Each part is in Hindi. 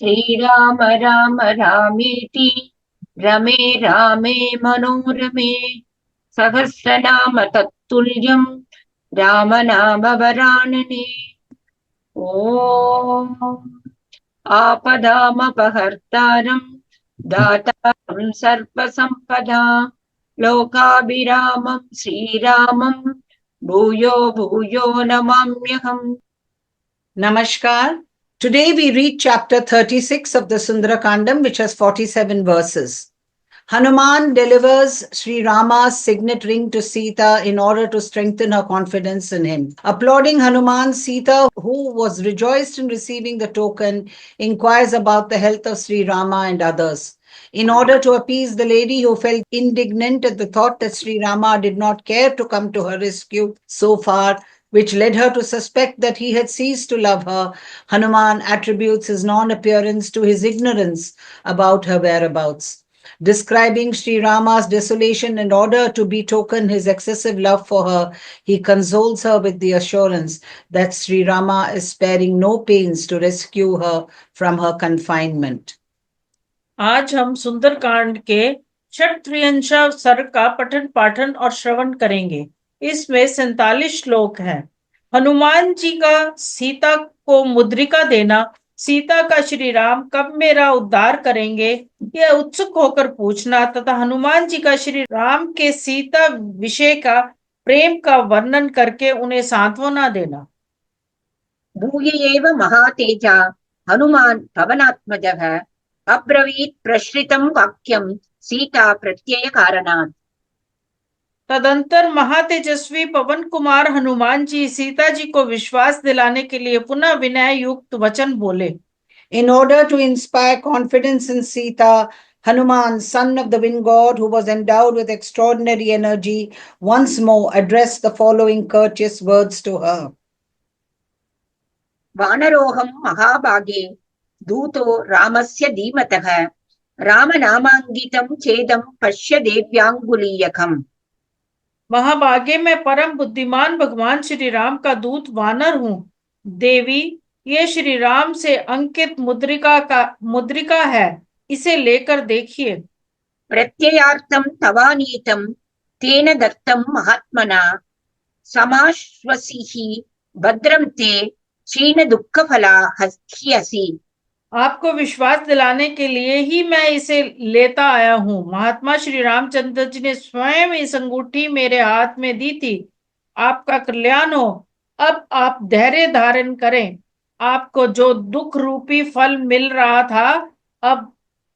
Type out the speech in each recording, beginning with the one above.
श्रीराम राम रामेति रमे रामे मनोरमे सहस्रनाम तत्तुल्यं राम नाम वरानने। ॐ आपदामपहर्तारं दातारं सर्वसम्पदा लोकाभिरामं श्रीरामं भूयो भूयो नमाम्यहम्। Namaskar. Today we read chapter 36 of the Sundarakandam, which has 47 verses. Hanuman delivers Sri Rama's signet ring to Sita in order to strengthen her confidence in him. Applauding Hanuman, Sita, who was rejoiced in receiving the token, inquires about the health of Sri Rama and others. In order to appease the lady who felt indignant at the thought that Sri Rama did not care to come to her rescue so far, which led her to suspect that he had ceased to love her, Hanuman attributes his non-appearance to his ignorance about her whereabouts. Describing Sri Rama's desolation in order to betoken his excessive love for her, he consoles her with the assurance that Sri Rama is sparing no pains to rescue her from her confinement. आज हम सुंदरकांड के षट्त्रिंश सर्ग का पठन पाठन और श्रवण करेंगे। इसमें 47 श्लोक हैं। हनुमान जी का सीता को मुद्रिका देना, सीता का श्री राम कब मेरा उद्धार करेंगे, यह उत्सुक होकर पूछना तथा हनुमान जी का श्री राम के सीता विषय का प्रेम का वर्णन करके उन्हें सांत्वना देना। भूय एव महातेजा हनुमान् पवनात्मजः अब्रवीत् प्रश्रितं वाक्यं सीता प्रत्यय कारणात्। तदंतर महातेजस्वी पवन कुमार हनुमान जी सीता जी को विश्वास दिलाने के लिए पुनः विनय युक्त वचन बोले। In order to inspire confidence in Sita, Hanuman, son of the wind god who was endowed with extraordinary energy, once more addressed the following courteous words to her. वानरोऽहं महाभागे दूतो रामस्य धीमतः रामनामाङ्कितं चेदं पश्य देव्याङ्गुलीयकम्। महाभागे मैं परम बुद्धिमान भगवान श्री राम का दूत वानर हूँ। देवी, ये श्री राम से अंकित मुद्रिका है, इसे लेकर देखिए। प्रत्ययार्थं तवानीतं तेन दत्तं महात्मना समाश्वसिः भद्रं ते क्षीण दुःखफला ह्यसि। आपको विश्वास दिलाने के लिए ही मैं इसे लेता आया हूँ। महात्मा श्री रामचंद्र जी ने स्वयं इस अंगूठी मेरे हाथ में दी थी। आपका कल्याण हो। अब आप धैर्य धारण करें। आपको जो दुख रूपी फल मिल रहा था,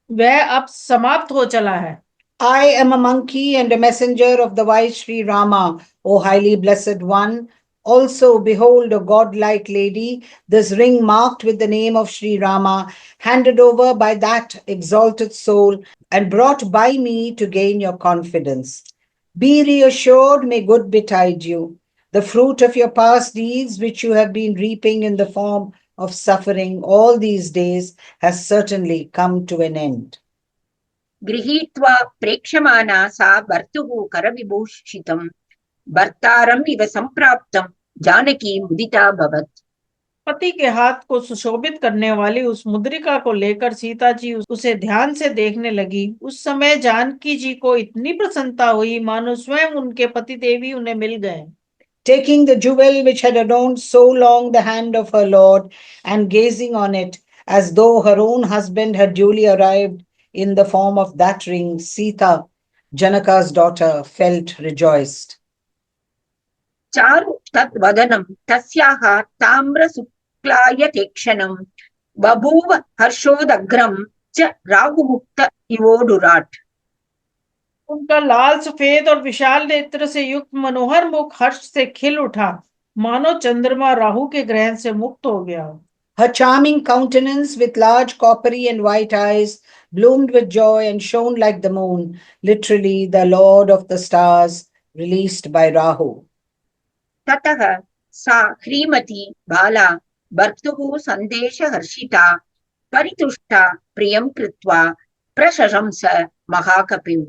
वह अब समाप्त हो चला है। I am a monkey and a messenger of the wise Sri Rama, O highly blessed one. Also, behold, a godlike lady, this ring marked with the name of Sri Rama, handed over by that exalted soul and brought by me to gain your confidence. Be reassured, may good betide you. The fruit of your past deeds, which you have been reaping in the form of suffering all these days, has certainly come to an end. गृहीत्वा प्रेक्षमाना सा भर्तुः करविभूषितं भर्तारम् इव संप्राप्तं जानकी मुदिता भवत्। पति के हाथ को सुशोभित करने वाली उस मुद्रिका को लेकर सीता जी उसे ध्यान से देखने लगी। उस समय जानकी जी को इतनी प्रसन्नता हुई मानो स्वयं उनके पति देवी उन्हें मिल गए। Taking the jewel which had adorned so long the hand of her lord and gazing on it as though her own husband had duly arrived in the form of that ring, Sita, Janaka's daughter, felt rejoiced. चारु तद्वदनं तस्याः ताम्रशुक्लायतेक्षणं बभूव हर्षोदग्रं च राहुमुक्त इवोडुराट। उनका लाल सफेद और विशाल नेत्र से युक्त मनोहर मुख हर्ष से खिल उठा, मानो चंद्रमा राहु के ग्रहण से मुक्त हो गया। Her charming countenance with large coppery and white eyes bloomed with joy and shone like the moon, literally the lord of the stars released by Rahu. ततः सा ह्रीमती बाला भर्तुः सन्देशहर्षिता परितुष्टा प्रियं कृत्वा प्रशंस महाकपिम्।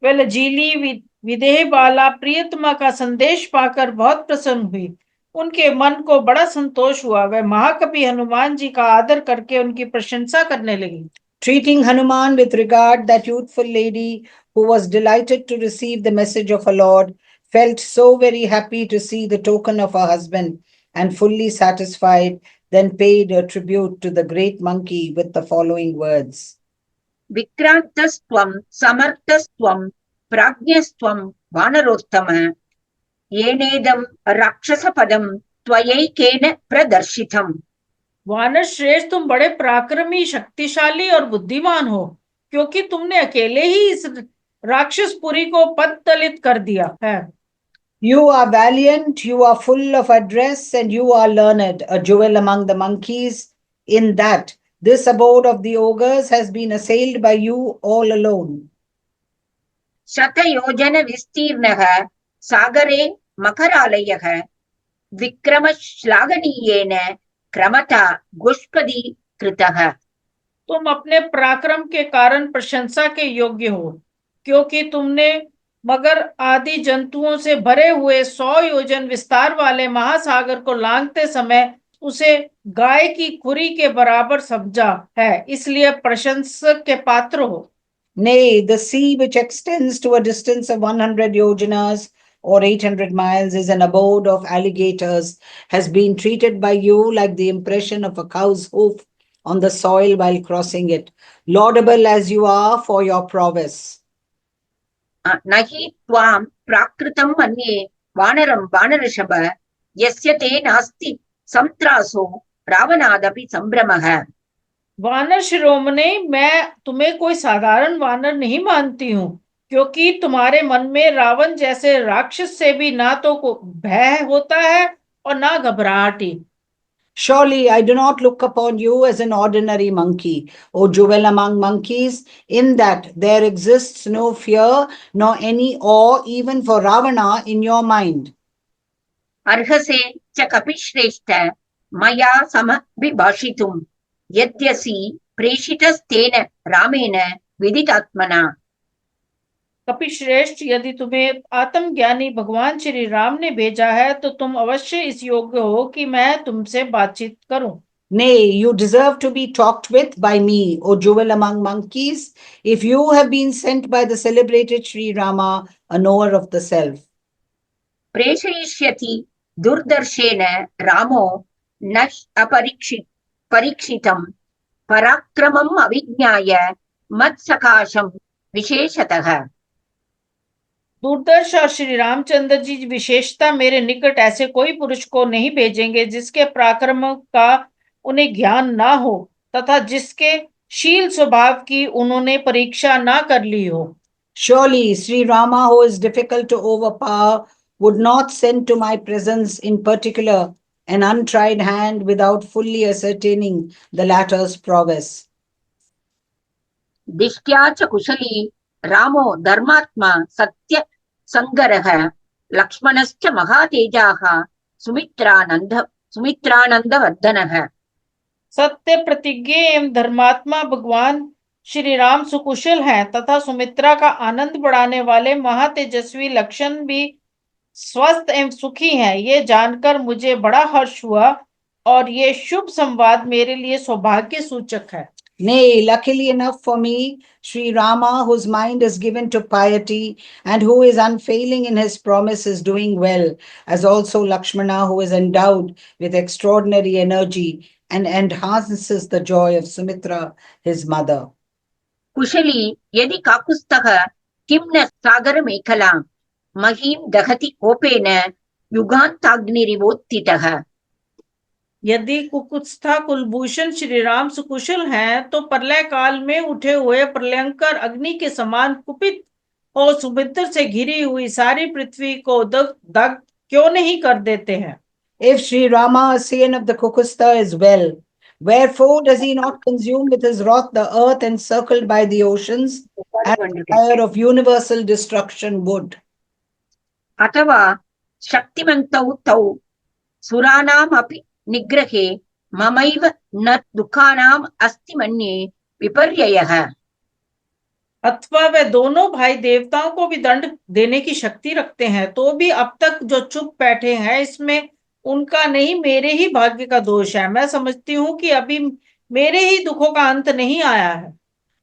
वह लजीली विदेह बाला प्रियतमा का संदेश पाकर बहुत प्रसन्न हुई। उनके मन को बड़ा संतोष हुआ। वह महाकवि हनुमान जी का आदर करके उनकी प्रशंसा करने लगी। Treating Hanuman with regard, that youthful lady, who was delighted to receive the message of her Lord, felt so very happy to see the token of her husband and fully satisfied, then paid a tribute to the great monkey with the following words. विक्रांतस्त्वं समर्थस्त्वं प्राज्ञस्त्वं वानरोत्तम येनेदं राक्षसपदं त्वयैकेन प्रदर्शितम्। वानर श्रेष्ठ, तुम बड़े पराक्रमी, शक्तिशाली और बुद्धिमान हो, क्योंकि तुमने अकेले ही इस राक्षसपुरी को पतदलित कर दिया है। You are valiant, you are full of address, and you are learned, a jewel among the monkeys, in that this abode of the ogres has been assailed by you all alone. शतयोजन विस्तीर्णः सागरे मकरालयः विक्रमश्लाघनीयेन क्रमता गोष्पदीकृतः। तुम अपने पराक्रम के कारण प्रशंसा के योग्य हो, क्योंकि तुमने मगर आदि जंतुओं से भरे हुए 100 योजन विस्तार वाले महासागर को लांघते समय उसे गाय की खुरी के बराबर समझा है, इसलिए प्रशंसक के पात्र हो। Nay, the sea, which extends to a distance of 100 yojanas or 800 miles, is an abode of alligators, has been treated by you like the impression of a cow's hoof on the soil while crossing it, laudable as you are for your prowess. नहि त्वां प्राकृतं मन्ये वानरं वानरषभ यस्य ते नास्ति संत्रासो रावणादपि संभ्रमः। वानर शिरोमणि, मैं तुम्हें कोई साधारण वानर नहीं मानती हूँ, क्योंकि तुम्हारे मन में रावण जैसे राक्षस से भी ना तो को भय होता है और ना घबराहट। Surely I do not look upon you as an ordinary monkey, O jewel among monkeys, in that there exists no fear nor any awe even for Ravana in your mind. अर्हसे च कपिश्रेष्ठ मया समभिभाषितुं यद्यसि प्रेषितस्तेन रामेण विदितात्मना। कपिश्रेष्ठ, यदि तुम्हें आत्मज्ञानी भगवान श्री राम ने भेजा है तो तुम अवश्य इस योग्य हो कि मैं तुमसे बातचीत करूं। Nay, you deserve to be talked with by me, O jewel among monkeys, if you have been sent by the celebrated Sri Rama, a knower of the self. प्रेषयिष्यति दुर्दर्शेन रामो न परीक्षितं पराक्रमम् अविज्ञाय मत्सकाशं विशेषतः। दूरदर्श और श्री रामचंद्र जी विशेषता मेरे निकट ऐसे कोई पुरुष को नहीं भेजेंगे जिसके पराक्रम का उन्हें ज्ञान ना हो तथा जिसके शील स्वभाव की उन्होंने परीक्षा ना कर ली हो। Surely Sri Rama, who is difficult to overpower, would not send to my presence in particular an untried hand without fully ascertaining the latter's prowess. दिष्ट्या च कुशली रामो धर्मात्मा सत्य संगरः लक्ष्मणश्च महातेजाः सुमित्रानंदवर्धनः। सत्य प्रतिज्ञ एवं धर्मात्मा भगवान श्री राम सुकुशल हैं तथा सुमित्रा का आनंद बढ़ाने वाले महातेजस्वी लक्षण भी स्वस्थ एवं सुखी हैं। ये जानकर मुझे बड़ा हर्ष हुआ और ये शुभ संवाद मेरे लिए सौभाग्य सूचक है। Nay, luckily enough for me, Sri Rama, whose mind is given to piety and who is unfailing in his promise, is doing well, as also Lakshmana, who is endowed with extraordinary energy and enhances the joy of Sumitra, his mother. कुशली यदि काकुत्स्थः किं न सागरमेखलां महीं दहति कोपेन युगान्ताग्निरिवोत्थितः। यदि कुकुत्स्था कुलभूषण श्री राम सुकुशल हैं तो प्रलय काल में उठे हुए प्रलयंकर अग्नि के समान कुपित और सुमित्र से घिरी हुई सारी पृथ्वी को दग्ध क्यों नहीं कर देते हैं। If Sri Rama, Asian of the Kukustha, is well, wherefore does he not consume with his wrath the earth encircled by the oceans, and the fire of universal destruction would? अथवा शक्तिमन्तौ तौ सुराणाम् अपि निग्रहे ममैव न दुःखानाम् अस्ति मन्ये विपर्ययः। अथवा वे दोनों भाई देवताओं को भी दंड देने की शक्ति रखते हैं तो भी अब तक जो चुप बैठे हैं इसमें उनका नहीं, मेरे ही भाग्य का दोष है। मैं समझती हूँ कि अभी मेरे ही दुखों का अंत नहीं आया है।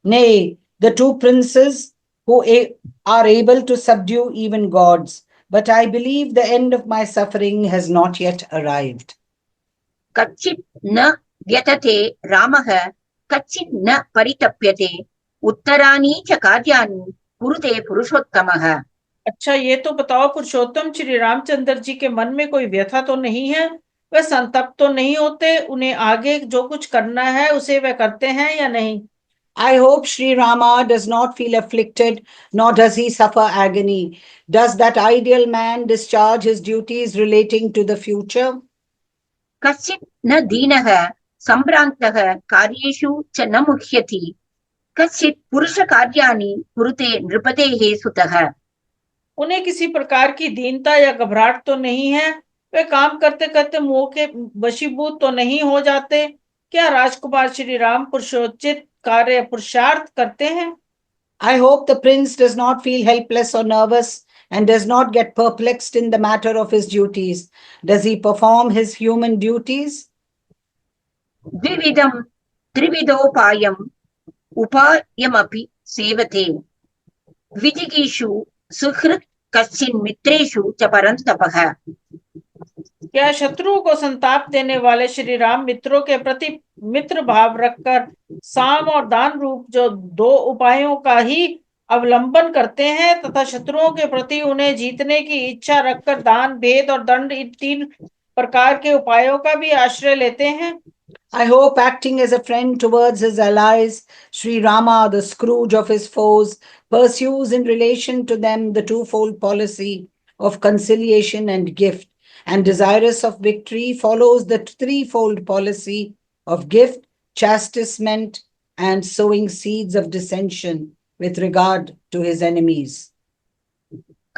Nay, the two princes are able to subdue even gods, but I believe the end of my suffering has not yet arrived. कच्चित् न व्यतते रामः कच्चित् न परितप्यते उत्तराणि च कार्याणि कुरुते पुरुषोत्तमः। अच्छा, ये तो बताओ, पुरुषोत्तम श्री रामचंद्र जी के मन में कोई व्यथा तो नहीं है? वह संतप्त तो नहीं होते? उन्हें आगे जो कुछ करना है उसे वह करते हैं या नहीं? I hope Sri Rama does not feel afflicted, nor does he suffer agony. Does that ideal man discharge his duties relating to the future? कश्चित् न दीनः सम्भ्रान्तः कार्येषु च न मुह्यति कश्चित् पुरुषकार्याणि कुरुते नृपतेः सुतः। उन्हें किसी प्रकार की दीनता या घबराहट तो नहीं है? वे काम करते करते मोह के वशीभूत तो नहीं हो जाते? क्या राजकुमार श्री राम पुरुषोचित कार्य पुरुषार्थ करते हैं? I hope the prince does not feel helpless or nervous and does not get perplexed in the matter of his duties. Does he perform his human duties? द्विविधं त्रिविधोपायम् उपायमपि सेवते विजिगीषु सुहृत् कश्चिन् मित्रेषु च परन्तपः। क्या शत्रुओं को संताप देने वाले श्री राम मित्रों के प्रति मित्र भाव रखकर साम और दान रूप जो दो उपायों का ही अवलंबन करते हैं तथा शत्रुओं के प्रति उन्हें जीतने की इच्छा रखकर दान, भेद और दंड, इन तीन प्रकार के उपायों का भी आश्रय लेते हैं? I hope, acting as a friend towards his allies, Sri Rama, the Scrooge of his foes, pursues in relation to them the twofold policy of conciliation and gift, and desirous of victory, follows the threefold policy of gift, chastisement, and sowing seeds of dissension with regard to his enemies.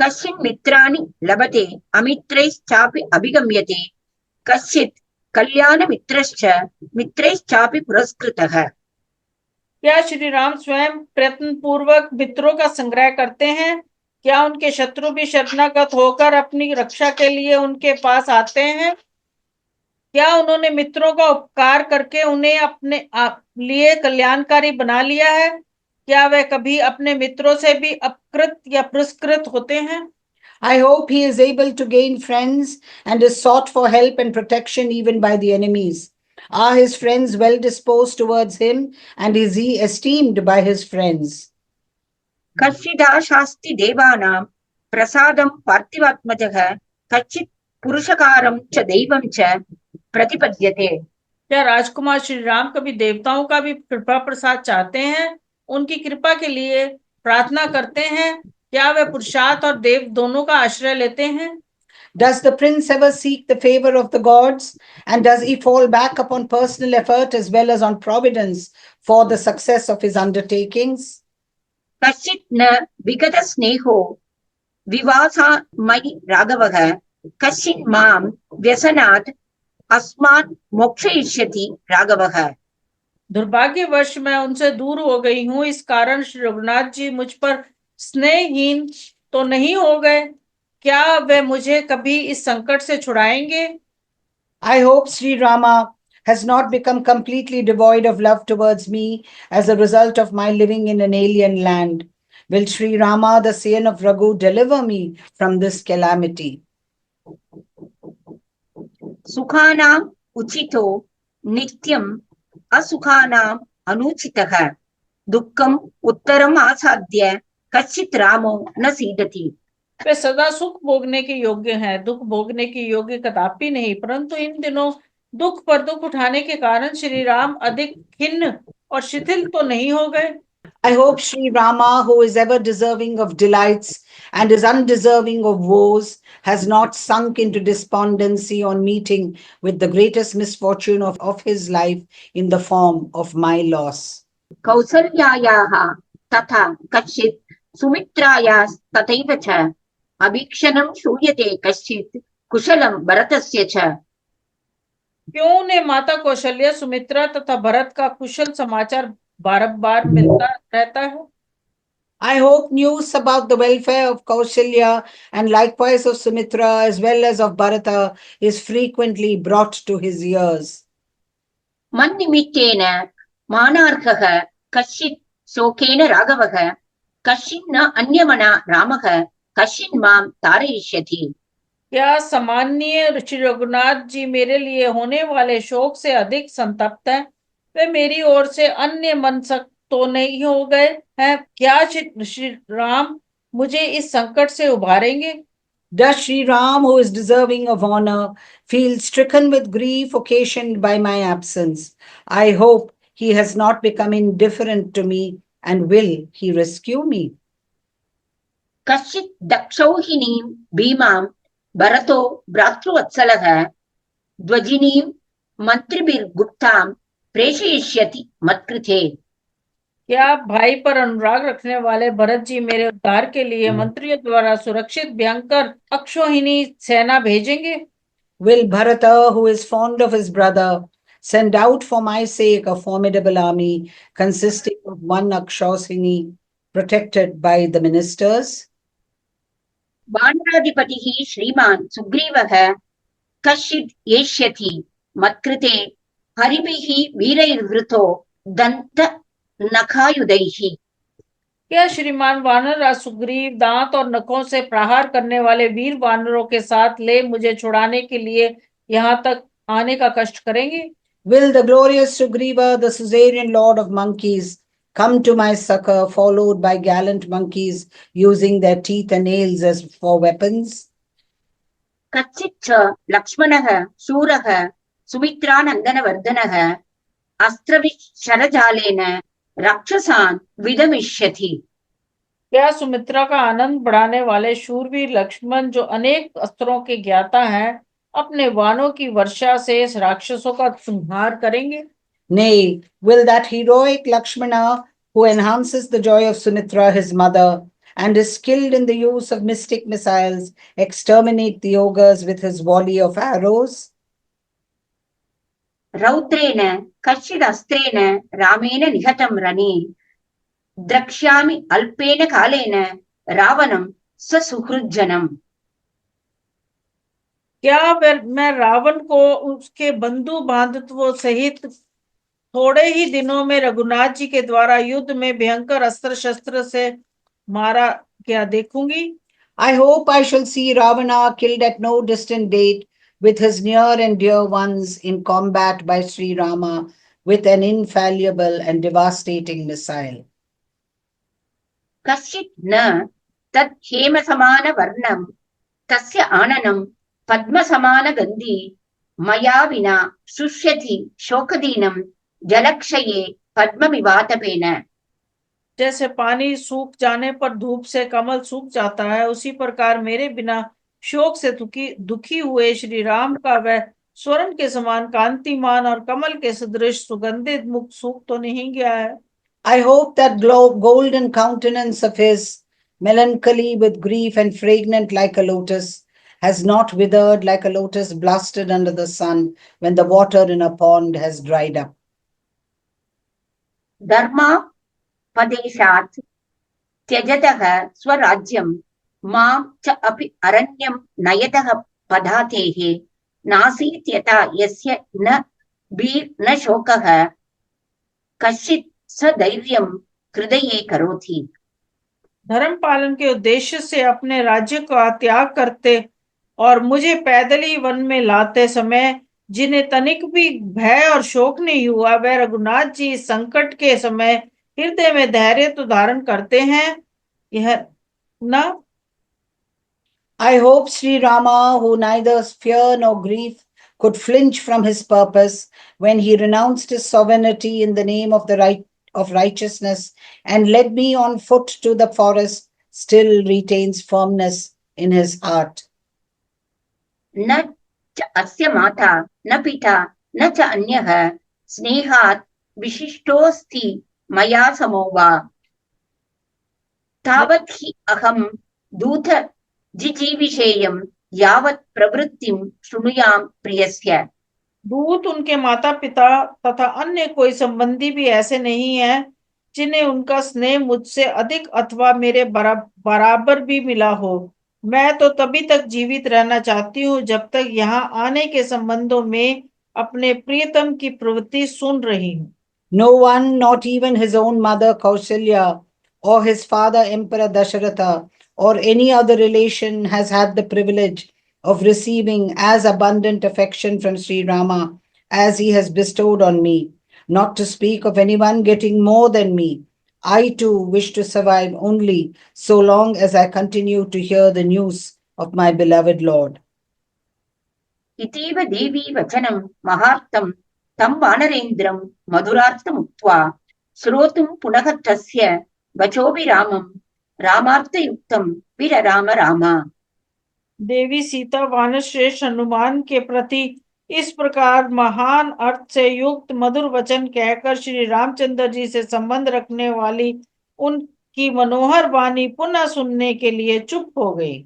कश्चिन् मित्राणि लभते अमित्रैश्चापि अभिगम्यते कश्चित् कल्याणमित्रश्च मित्रैश्चापि पुरस्कृतः। क्या श्री राम स्वयं प्रयत्न पूर्वक मित्रों का संग्रह करते हैं? क्या उनके शत्रु भी शरणागत होकर अपनी रक्षा के लिए उनके पास आते हैं? क्या उन्होंने मित्रों का उपकार करके उन्हें अपने लिए कल्याणकारी बना लिया है? क्या वे कभी अपने मित्रों से भी अपकृत या पुरस्कृत होते हैं? I hope he is able to gain friends and is sought for help and protection even by the enemies. Are his friends well disposed towards him, and is he esteemed by his friends? कश्चिदाशास्ति देवानां प्रसादं पार्थिवात्मजः कश्चित् पुरुषकारं च दैवं च प्रतिपद्यते। क्या राजकुमार श्री राम कभी देवताओं का भी कृपा प्रसाद चाहते हैं, उनकी कृपा के लिए प्रार्थना करते हैं? क्या वे पुरुषार्थ और देव दोनों का आश्रय लेते हैं? Does the prince ever seek the favor of the gods, and does he fall back upon personal effort as well as on providence for the success of his undertakings? कश्चित् न विगत स्नेहो विवासामयि राघवः कश्चित् मां व्यसनात् अस्मान् मोक्षयिष्यति राघवः। दुर्भाग्यवश मैं उनसे दूर हो गई हूँ, इस कारण श्री रघुनाथ जी मुझ पर स्नेहहीन तो नहीं हो गए। क्या वे मुझे कभी इस संकट से छुड़ाएंगे? I hope Sri Rama has not become completely devoid of love towards me as a result of my living in an alien land. Will Sri Rama, the son of Raghu, deliver me from this calamity? सुखानाम् उचितो नित्यम् असुखानाम् अनुचितः दुःखम् उत्तरम् आसाद्य कश्चित् रामो न सीदति। वे सदा सुख भोगने के योग्य हैं, दुख भोगने के योग्य कदापि नहीं, परंतु इन दिनों दुख पर दुख उठाने के कारण श्री राम अधिक खिन्न और शिथिल तो नहीं हो गए। I hope Sri Rama, who is ever deserving of delights and is undeserving of woes, has not sunk into despondency on meeting with the greatest misfortune of his life in the form of my loss. कौसल्यायाः तथा कश्चित् सुमित्रायास्तथैव च अभीक्षणं श्रूयते कश्चित् कुशलं भरतस्य च। क्यों उन्हें माता कौशल्या, सुमित्रा तथा भरत का कुशल समाचार बार बार मिलता रहता है? I hope news about the welfare of Kausalya and likewise of Sumitra as well as of Bharata is frequently brought to his ears. मन्निमित्तेन मानार्हः कश्चित् शोकेन राघवः कश्चिन् न अन्यमना रामः कश्चिन् मां तारयिष्यति। क्या सामान्य श्री रघुनाथ जी मेरे लिए होने वाले शोक से अधिक संतप्त है? वे मेरी ओर से अन्य मनसक तो नहीं हो गए हैं? क्या श्री राम मुझे इस संकट से उबारेंगे? Does Sri Ram, who is deserving of honor, feel stricken with grief occasioned by my absence? I hope he has not become indifferent to me, and will he rescue me? कश्चित् दक्षौहिणीं भीमां भरतो भ्रातृवत्सलः ध्वजिनीं मन्त्रिभिर्गुप्तां प्रेषयिष्यति मत्कृते। क्या भाई पर अनुराग रखने वाले भरत जी मेरे उद्धार के लिए मंत्रियों द्वारा सुरक्षित भयंकर अक्षौहिणी सेना भेजेंगे? Will Bharata, who is fond of his brother, send out for my sake a formidable army consisting of one Akshauhini protected by the ministers? वानराधिपतिः श्रीमान् सुग्रीवः कश्चित् एष्यति मत्कृते हरिभिः वीरैर्वृतो दन्त नखायुधैः। क्या श्रीमान वानर राज सुग्रीव दांत और नखों से प्रहार करने वाले वीर वानरों के साथ ले मुझे छुड़ाने के लिए यहाँ तक आने का कष्ट करेंगे? Will the glorious Sugriva, the suzerain lord of monkeys, come to my succor, followed by gallant monkeys using their teeth and nails as for weapons? कच्चित् च लक्ष्मणः शूरः सुमित्रानन्दनवर्धनः अस्त्रविशरजालेन राक्षसान् विदमिष्यति। क्या सुमित्रा का आनंद बढ़ाने वाले शूरवीर लक्ष्मण जो अनेक अस्त्रों के ज्ञाता हैं अपने वाणों की वर्षा से इस राक्षसों का संहार करेंगे? Nay, will that heroic Lakshmana, who enhances the joy of Sumitra, his mother, and is skilled in the use of mystic missiles, exterminate the ogres with his volley of arrows? रौद्रेण कश्चिदस्त्रेण रामेण निहतं रणे द्रक्ष्यामि अल्पेन कालेन रावणं ससुहृज्जनम्। क्या मैं रावण को उसके बंधु बांधवों सहित थोड़े ही दिनों में रघुनाथ जी के द्वारा युद्ध में भयंकर अस्त्र शस्त्र से मारा क्या देखूंगी? I hope I shall see Ravana killed at no distant date with his near and dear ones in combat by Sri Rama with an infallible and devastating missile. कश्चित् न तत् हेमसमानवर्णं तस्य आननं पद्मसमानगन्धी मया विना शुष्यति शोकदीनं जलक्षये पद्ममिवातपेन। जैसे पानी सूख जाने पर धूप से कमल सूख जाता है उसी प्रकार मेरे बिना शोक से दुखी हुए श्री राम का वह स्वर्ण के समान कांतिमान और कमल के सदृश सुगंधित मुख सूख तो नहीं गया है। I hope that golden countenance of his, melancholy with grief and fragrant like a lotus, has not withered like a lotus blasted under the sun when the water in a pond has dried up. धर्मापदेशात् त्यजतः स्वराज्यं मां च अपि अरण्यं नयतः पदातेः नासीत् यथा यस्य न शोकः कश्चित् सधैर्यं हृदये करोति। धर्म पालन के उद्देश्य से अपने राज्य का त्याग करते और मुझे पैदल ही वन में लाते समय जिन्हें तनिक भी भय और शोक नहीं हुआ वह रघुनाथ जी संकट के समय हृदय में धैर्य तो धारण करते हैं यह न। I hope Sri Rama, who neither fear nor grief could flinch from his purpose when he renounced his sovereignty in the name of righteousness and led me on foot to the forest, still retains firmness in his heart. न च अस्य माता न पिता न च अन्यः स्नेहात् विशिष्टोऽस्ति मया समो वा तावत् हि अहं दूत जिजीविषेयं यावत् प्रवृत्तिं शृणुयां प्रियस्य। दूत उनके माता पिता तथा अन्य कोई संबंधी भी ऐसे नहीं है जिन्हें उनका स्नेह मुझसे अधिक अथवा मेरे बराबर भी मिला हो। मैं तो तभी तक जीवित रहना चाहती हूँ जब तक यहाँ आने के संबंधों में अपने प्रियतम की प्रवृत्ति सुन रही हूँ। No one, not even his own mother Kausalya or his father Emperor Dasharatha or any other relation has had the privilege of receiving as abundant affection from Sri Rama as he has bestowed on me, not to speak of anyone getting more than me. I too wish to survive only so long as I continue to hear the news of my beloved Lord. इतीव देवी वचनं महार्तं तं वानरेन्द्रं मधुरार्थमुक्त्वा श्रोतुं पुनः तस्य वचोभिरामं रामार्थयुक्तं विरराम रामा। देवी सीता वानर श्रेष्ठ हनुमान के प्रति इस प्रकार महान अर्थ से युक्त मधुर वचन कहकर श्री रामचंद्र जी से संबंध रखने वाली उनकी मनोहर वाणी पुनः सुनने के लिए चुप हो गई।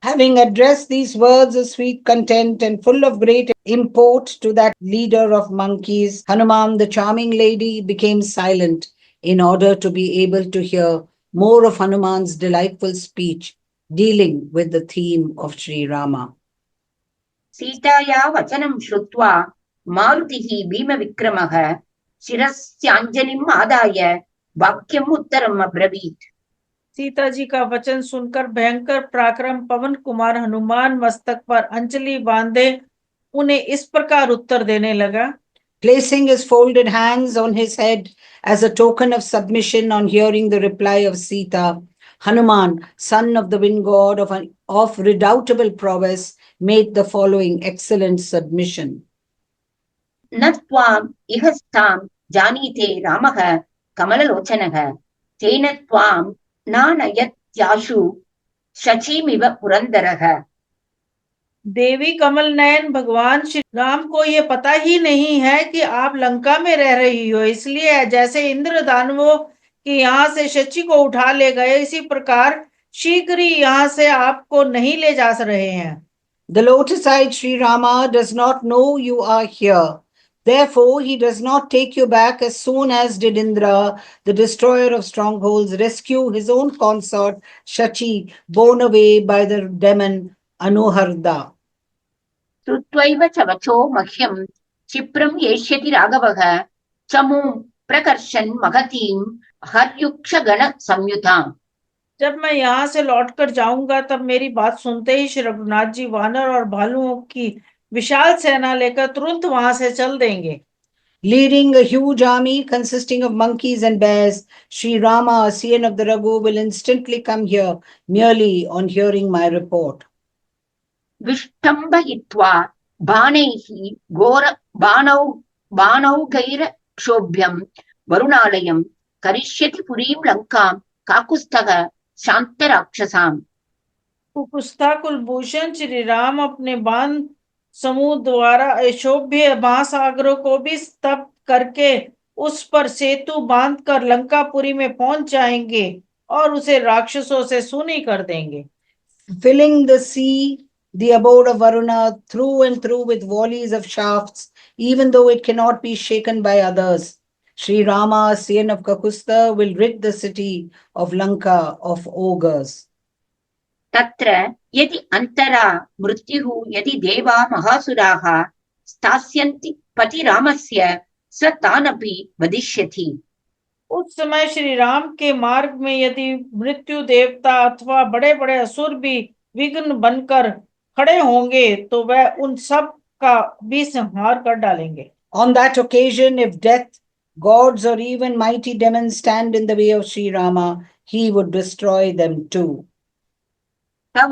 Having addressed these words of sweet content and full of great import to that leader of monkeys, Hanuman, the charming lady, became silent in order to be able to hear more of Hanuman's delightful speech dealing with the theme of Sri Rama. सीताया वचनं श्रुत्वा मारुतिः भीमविक्रमः शिरस्याञ्जलिम् आदाय वाक्यम् उत्तरम् अब्रवीत्। सीता जी का वचन सुनकर भयंकर पराक्रम पवन कुमार हनुमान मस्तक पर अंजलि बांधे उन्हें इस प्रकार उत्तर देने लगा। Placing his folded hands on his head as a token of submission on hearing the reply of Sita, Hanuman, son of the wind god of redoubtable prowess, made the following excellent submission. न त्वाम् इह स्थां जानीते रामः कमललोचनः तेन त्वाम् नानयत्याशु शचीमिव पुरन्दरः। देवी कमल नयन भगवान श्री राम को ये पता ही नहीं है कि आप लंका में रह रही हो, इसलिए जैसे इंद्र दानवों के यहाँ से शची को उठा ले गए इसी प्रकार शीघ्र ही यहाँ से आपको नहीं ले जा रहे हैं। The lotus-eyed Sri Rama does not know you are here. Therefore, he does not take you back as soon as did Indra, the destroyer of strongholds, rescue his own consort Shachi, borne away by the demon Anuharda. श्रुत्वैव च वचो मह्यं क्षिप्रं येष्यति राघवः चमूं प्रकर्षन् महतीं हर्युक्षगण संयुताम्। जब मैं यहाँ से लौटकर जाऊंगा तब मेरी बात सुनते ही श्री रघुनाथ जी वानर और भालुओं की विशाल सेना लेकर तुरंत वहां से चल देंगे। Leading a huge army consisting of monkeys and bears, Sri Rama, Scion of the Raghu, will instantly come here merely on hearing my report. विष्टम्भयित्वा बाणैः घोर बाणौघैर क्षोभ्यं वरुणालयं करिष्यति पुरीं लङ्कां काकुत्स्थः शान्तराक्षसाम्। कुकुत्स्था कुलभूषण श्री राम अपने बाण समूह द्वारा अशोभ्य महासागरों को भी स्तब्ध करके उस पर सेतु बांधकर लंकापुरी में पहुंच जाएंगे और उसे राक्षसों से सूनी कर देंगे। Filling the sea, the abode of Varuna, through and through with volleys of shafts, even though it cannot be shaken by others, Sri Rama, Scion of Kakustha, will rid the city of Lanka of ogres. तत्र यदि अंतरा मृत्युः यदि देवा महासुराः स्थास्यन्ति पतिरामस्य स तानपि वदिष्यति। उस समय श्री राम के मार्ग में यदि मृत्यु देवता अथवा बड़े बड़े असुर भी विघ्न बनकर खड़े होंगे तो वह उन सब का भी संहार कर डालेंगे। On that occasion, if death, gods, or even mighty demons stand in the way of Sri Rama, he would destroy them too. तव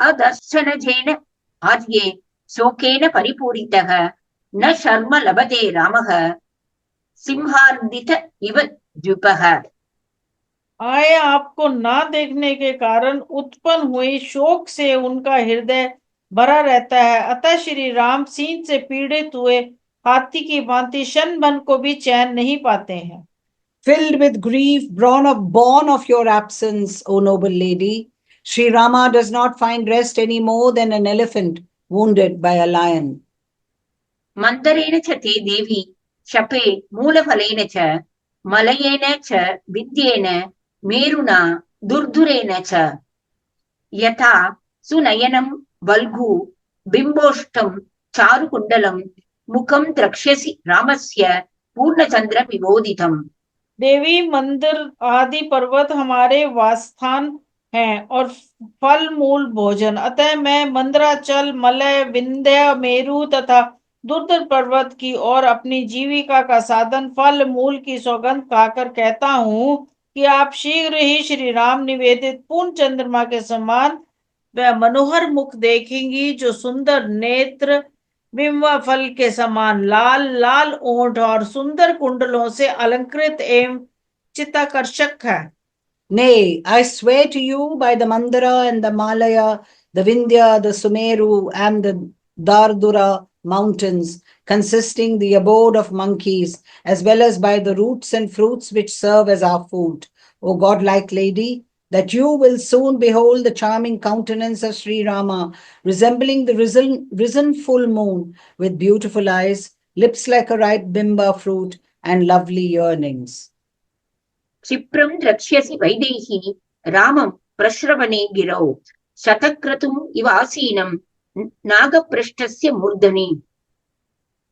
अदर्शनजेन आद्ये शोकेन परिपूरितः न शर्म लभते रामः सिंहार्दित इव द्विपः। आए आपको ना देखने के कारण उत्पन्न हुई शोक से उनका हृदय भरा रहता है, अतः श्री राम सिंह से पीड़ित हुए हाथी की भांति क्षण भर को भी चैन नहीं पाते हैं। Filled with grief, born of your absence, O noble lady, Sri Rama does not find rest any more than an elephant wounded by a lion. मन्दरेण च ते देवी शपे मूलफलेन च मलयेन च विद्येन मेरुना दुर्धुरेण च यथा सुनयनं वल्गु बिम्बोष्टं चारुकुण्डलं मुखं द्रक्ष्यसि रामस्य पूर्णचन्द्रविबोधितम्। देवी, मंदिर आदि पर्वत हमारे वासस्थान हैं और फल मूल भोजन, अतः मैं मंदराचल, मलय, विंध्य, मेरु तथा दुर्धर पर्वत की और अपनी जीविका का साधन फल मूल की सौगंध खाकर कहता हूँ कि आप शीघ्र ही श्री राम निवेदित पूर्ण चंद्रमा के समान वह मनोहर मुख देखेंगी, जो सुंदर नेत्र, बिंवा फल के समान लाल लाल ओंठ और सुंदर कुंडलों से अलंकृत एवं चित्ताकर्षक है। Nay, I swear to you by the Mandara and the Malaya, the Vindhya, the Sumeru, and the Dardura mountains, consisting the abode of monkeys, as well as by the roots and fruits which serve as our food, O godlike lady, that you will soon behold the charming countenance of Sri Rama, resembling the risen full moon, with beautiful eyes, lips like a ripe bimba fruit, and lovely yearnings. क्षिप्रं द्रक्ष्यसि Vaidehi रामं प्रश्रवणे गिरौ शतक्रतुम् इवासीनं नागपृष्ठस्य मूर्धनि।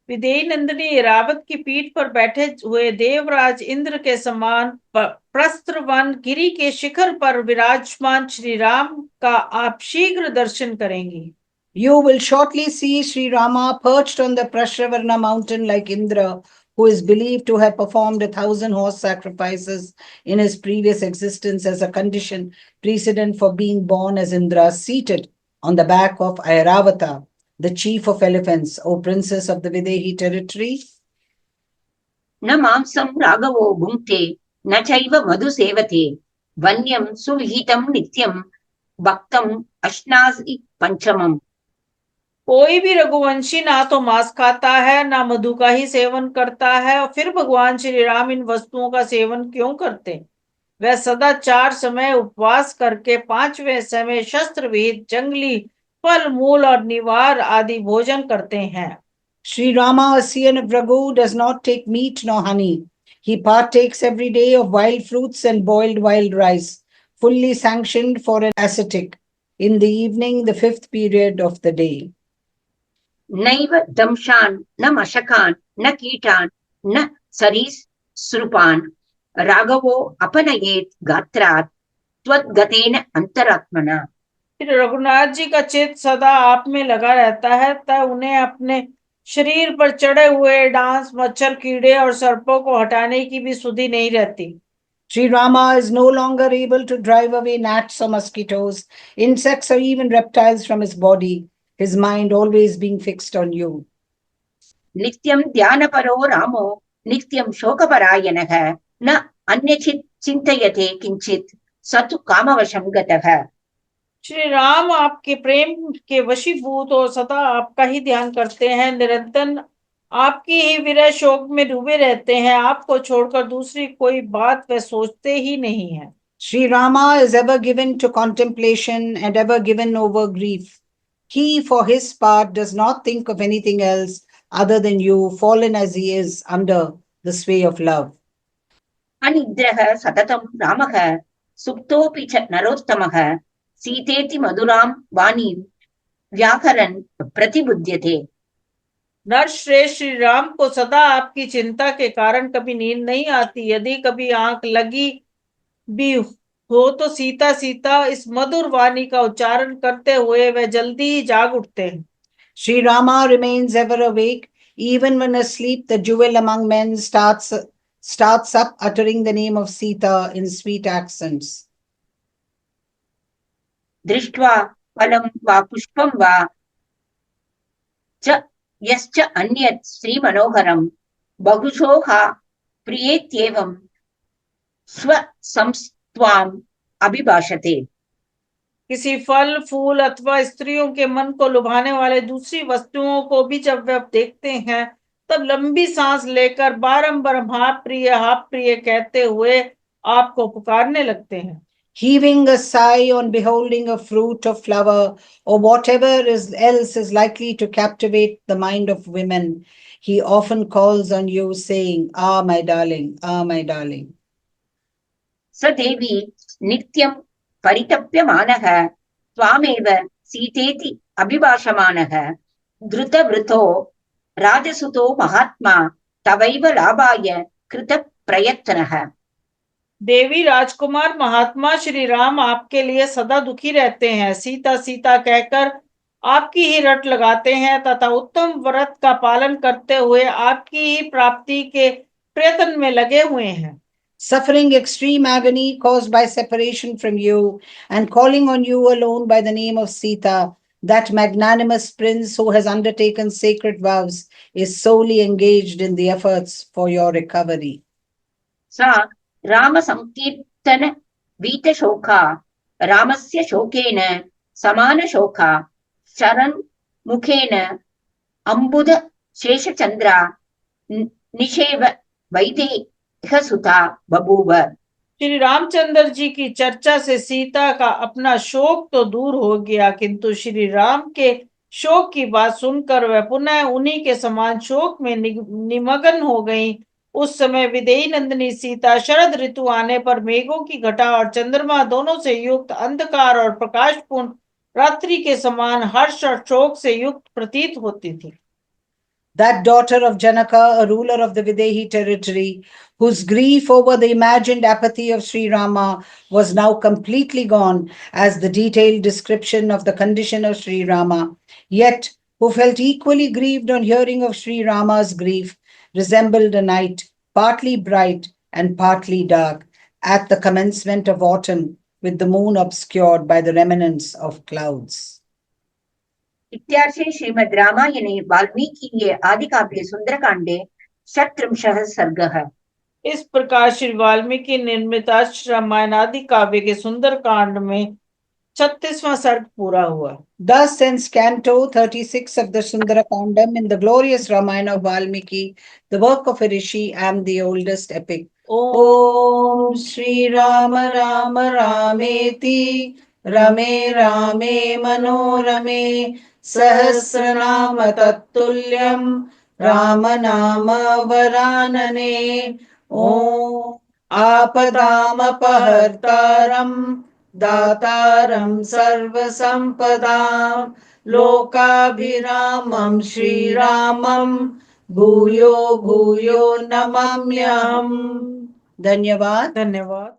विदेही नंदिनी, रावत की पीठ पर बैठे हुए देवराज इंद्र के समान प्रस्त्रवन गिरी के शिखर पर विराजमान श्री राम का आप शीघ्र दर्शन करेंगी। You will shortly see Sri Rama perched on the Prashravarna mountain like Indra, who is believed to have performed 1,000 horse sacrifices in his previous existence as a condition precedent for being born as Indra, seated on the back of Airavata, the chief of elephants, O princess of the Videhi territory. न मांसं राघवो भुङ्क्ते न चैव मधु सेवते वन्यं सुविहितं नित्यं भक्तम् अश्नासि पंचमम्। कोई भी रघुवंशी ना तो मांस खाता है, ना मधु का ही सेवन करता है, और फिर भगवान श्री राम इन वस्तुओं का सेवन क्यों करते? वह सदा 4 समय उपवास करके 5वें समय शस्त्र विहित जंगली फल मूल और निवार आदि भोजन करते हैं। Sri Rama, a scion of Raghu, does not take meat nor honey. He partakes every day of wild fruits and boiled wild rice, fully sanctioned for an ascetic, in the evening, the 5th period of the day. नैव दंशान् न मशकान् न कीटान् न सरीसृपान् राघवो अपनयेत् गात्रात् त्वद्गतेन अंतरात्मना। फिर रघुनाथ जी का चित्त सदा आप में लगा रहता है, तब उन्हें अपने शरीर पर चढ़े हुए डांस, मच्छर, कीड़े और सर्पों को हटाने की भी सुधि नहीं रहती। Sri Rama is no longer able to drive away gnats or mosquitoes, insects or even reptiles from his body, his mind always being fixed on you. नित्यं ध्यानपरो रामो नित्यं शोकपरायणः न अन्यचित् चिन्तयते किंचित् स तु कामवशं गतः। श्री राम आपके प्रेम के वशीभूत और सदा आपका ही ध्यान करते हैं, निरंतर आपकी ही विरह शोक में डूबे रहते हैं, आपको छोड़कर दूसरी कोई बात वह सोचते ही नहीं है। Sri Rama is ever given to contemplation and ever given over grief. He, for his part, does not think of anything else other than you, fallen as he is under the sway of love. अनिद्रः सततं रामः सुप्तोऽपि च नरोत्तमः सीतेति मधुरां वाणीं व्याकरन् प्रतिबुध्यते। नरश्रेष्ठ श्री राम को सदा आपकी चिंता के कारण कभी नींद नहीं आती। यदि कभी आंख लगी भी हो तो सीता सीता इस मधुर वाणी का उच्चारण करते हुए वह जल्दी ही जाग उठते हैं। Sri Rama remains ever awake. Even when asleep, the jewel among men starts up uttering the name of Sita in sweet accents. दृष्ट्वा फलं वा पुष्पं वा च यश्च अन्यत् श्रीमनोहरं बहुशोहा प्रियेत्येवं स्वसंस्त्वाम् अभिभाषते। किसी फल, फूल अथवा स्त्रियों के मन को लुभाने वाले दूसरी वस्तुओं को भी जब वे देखते हैं, तब लंबी सांस लेकर बारंबार हाँ प्रिय कहते हुए आपको पुकारने लगते हैं। Heaving a sigh on beholding a fruit or flower or whatever else is likely to captivate the mind of women, he often calls on you, saying, "Ah, my darling, ah, my darling." स देवी नित्यं परितप्यमानः त्वामेव सीतेति अभिभाषमाणः धृतवृतो राजसुतो महात्मा तवैव लाभाय कृतप्रयत्नः। देवी राजकुमार महात्मा श्री राम आपके लिए सदा दुखी रहते हैं, सीता सीता कहकर आपकी ही रट लगाते हैं तथा उत्तम व्रत का पालन करते हुए आपकी ही प्राप्ति के प्रयत्न में लगे हुए हैं। Suffering extreme agony caused by separation from you and calling on you alone by the name of Sita, that magnanimous prince who has undertaken sacred vows is solely engaged in the efforts for your recovery. सा रामसंकीर्तन वीतशोका रामस्य शोकेन समानशोका शरन् मुखेन अम्बुद शेषचन्द्रा निषेव वैदेहसुता बभूव। श्री रामचंद्र जी की चर्चा से सीता का अपना शोक तो दूर हो गया, किंतु श्री राम के शोक की बात सुनकर वह पुनः उन्हीं के समान शोक में निमग्न हो गई। उस समय विदेही नंदिनी सीता शरद ऋतु आने पर मेघों की घटा और चंद्रमा दोनों से युक्त अंधकार और प्रकाशपूर्ण रात्रि के समान हर्ष और शोक से युक्त प्रतीत होती थी। That daughter of Janaka, a ruler of the Videhi territory, whose grief over the imagined apathy of Sri Rama was now completely gone, as the detailed description of the condition of Sri Rama, yet who felt equally grieved on hearing of Sri Rama's grief, resembled a night, partly bright and partly dark, at the commencement of autumn, with the moon obscured by the remnants of clouds. इत्यार्षे श्रीमद् रामायणे वाल्मीकीये आदिकाव्ये सुन्दरकाण्डे षट्त्रिंशः सर्गः। इस प्रकार श्री वाल्मीकि निर्मित रामायण आदि काव्य के सुंदर कांड में 36वां सर्ग पूरा हुआ। Thus ends Canto 36 of the Sundarakandam in the glorious Ramayana of Valmiki, the work of a rishi and the oldest epic. Om Shri Rama Rama Rameti Rame Rame Manorame Sahasranama Tattulyam Rama Nama Varanane. Om Apadamapahartaram Dataram Sarvasampadam Lokabhiramam Shri Ramam Bhuyo Bhuyo Namamyam. Dhanyavad. धन्यवाद।